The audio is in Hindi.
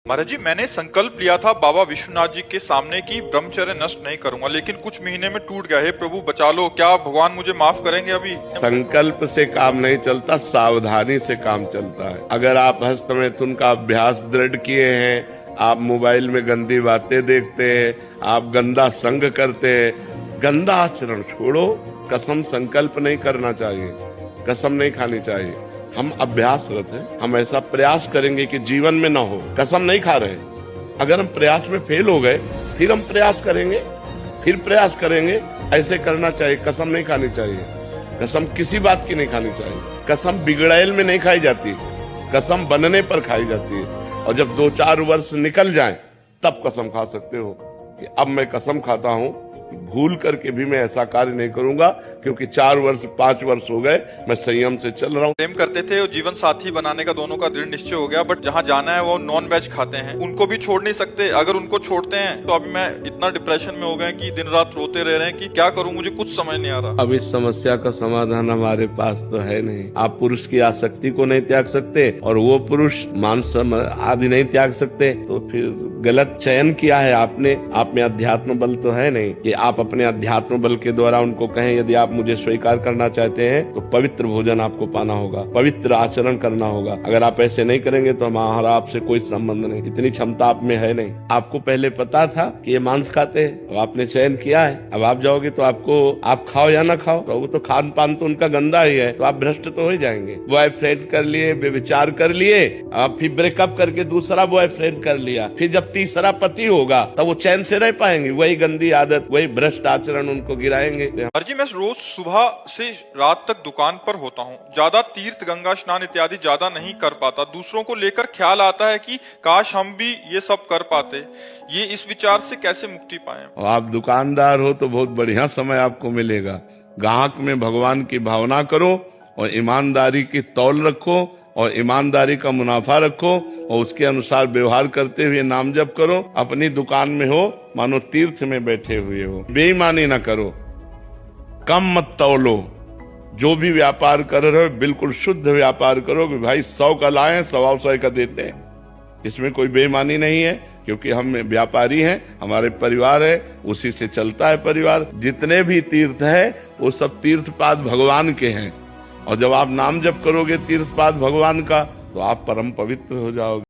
महाराज जी, मैंने संकल्प लिया था बाबा विश्वनाथ जी के सामने कि ब्रह्मचर्य नष्ट नहीं करूंगा, लेकिन कुछ महीने में टूट गया। हे प्रभु बचा लो, क्या भगवान मुझे माफ करेंगे? अभी संकल्प से काम नहीं चलता, सावधानी से काम चलता है। अगर आप हस्त मैथुन का अभ्यास दृढ़ किए हैं, आप मोबाइल में गंदी बातें देखते हैं, आप गंदा संग करते हैं, गंदा आचरण छोड़ो। कसम संकल्प नहीं करना चाहिए, कसम नहीं खानी चाहिए। हम अभ्यासरत हैं, हम ऐसा प्रयास करेंगे कि जीवन में ना हो। कसम नहीं खा रहे। अगर हम प्रयास में फेल हो गए, फिर हम प्रयास करेंगे, फिर प्रयास करेंगे। ऐसे करना चाहिए, कसम नहीं खानी चाहिए। कसम किसी बात की नहीं खानी चाहिए। कसम बिगड़ैल में नहीं खाई जाती, कसम बनने पर खाई जाती है। और जब 2-4 वर्ष निकल जाएं, तब कसम खा सकते हो कि अब मैं कसम खाता हूं, भूल करके भी मैं ऐसा कार्य नहीं करूंगा, क्योंकि 4 वर्ष 5 वर्ष हो गए मैं संयम से चल रहा हूँ। प्रेम करते थे और जीवन साथी बनाने का दोनों का दृढ़ निश्चय हो गया, बट जहाँ जाना है वो नॉन वेज खाते हैं, उनको भी छोड़ नहीं सकते। अगर उनको छोड़ते हैं तो अभी मैं इतना डिप्रेशन में हो गए कि दिन रात रोते रह रहे हैं कि क्या करूं, मुझे कुछ समझ नहीं आ रहा। अब इस समस्या का समाधान हमारे पास तो है नहीं। आप पुरुष की आसक्ति को नहीं त्याग सकते और वो पुरुष मांस आदि नहीं त्याग सकते, तो फिर गलत चयन किया है आपने। आप में अध्यात्म बल तो है नहीं कि आप अपने अध्यात्म बल के द्वारा उनको कहें यदि आप मुझे स्वीकार करना चाहते हैं तो पवित्र भोजन आपको पाना होगा, पवित्र आचरण करना होगा। अगर आप ऐसे नहीं करेंगे तो हमारा आपसे कोई संबंध नहीं। इतनी क्षमता आप में है नहीं। आपको पहले पता था कि ये मांस खाते हैं, तो आपने चयन किया है। अब आप जाओगे तो आपको, आप खाओ या ना खाओ, तो वो तो खान पान तो उनका गंदा ही है, तो आप भ्रष्ट तो हो जाएंगे। बॉयफ्रेंड कर लिए, बेविचार कर लिए, आप फिर ब्रेकअप करके दूसरा बॉयफ्रेंड कर लिया, फिर जब तीसरा पति होगा तब वो चैन से रह पाएंगे? वही गंदी आदत, वही भ्रष्ट आचरण उनको गिराएंगे। जी, मैं रोज सुबह से रात तक दुकान पर होता हूँ, ज्यादा तीर्थ गंगा स्नान इत्यादि ज्यादा नहीं कर पाता। दूसरों को लेकर ख्याल आता है कि काश हम भी ये सब कर पाते। ये इस विचार से कैसे मुक्ति पाएं? आप दुकानदार हो तो बहुत बढ़िया समय आपको मिलेगा। ग्राहक में भगवान की भावना करो और ईमानदारी की तौल रखो और ईमानदारी का मुनाफा रखो और उसके अनुसार व्यवहार करते हुए नाम जप करो। अपनी दुकान में हो मानो तीर्थ में बैठे हुए हो। बेईमानी ना करो, कम मत तौलो। जो भी व्यापार कर रहे हो बिल्कुल शुद्ध व्यापार करो कि भाई 100 का लाए 100 का देते हैं। इसमें कोई बेईमानी नहीं है, क्योंकि हम व्यापारी हैं, हमारे परिवार है, उसी से चलता है परिवार। जितने भी तीर्थ है वो सब तीर्थपाद भगवान के हैं, और जब आप नाम जप करोगे तीर्थपाद भगवान का तो आप परम पवित्र हो जाओगे।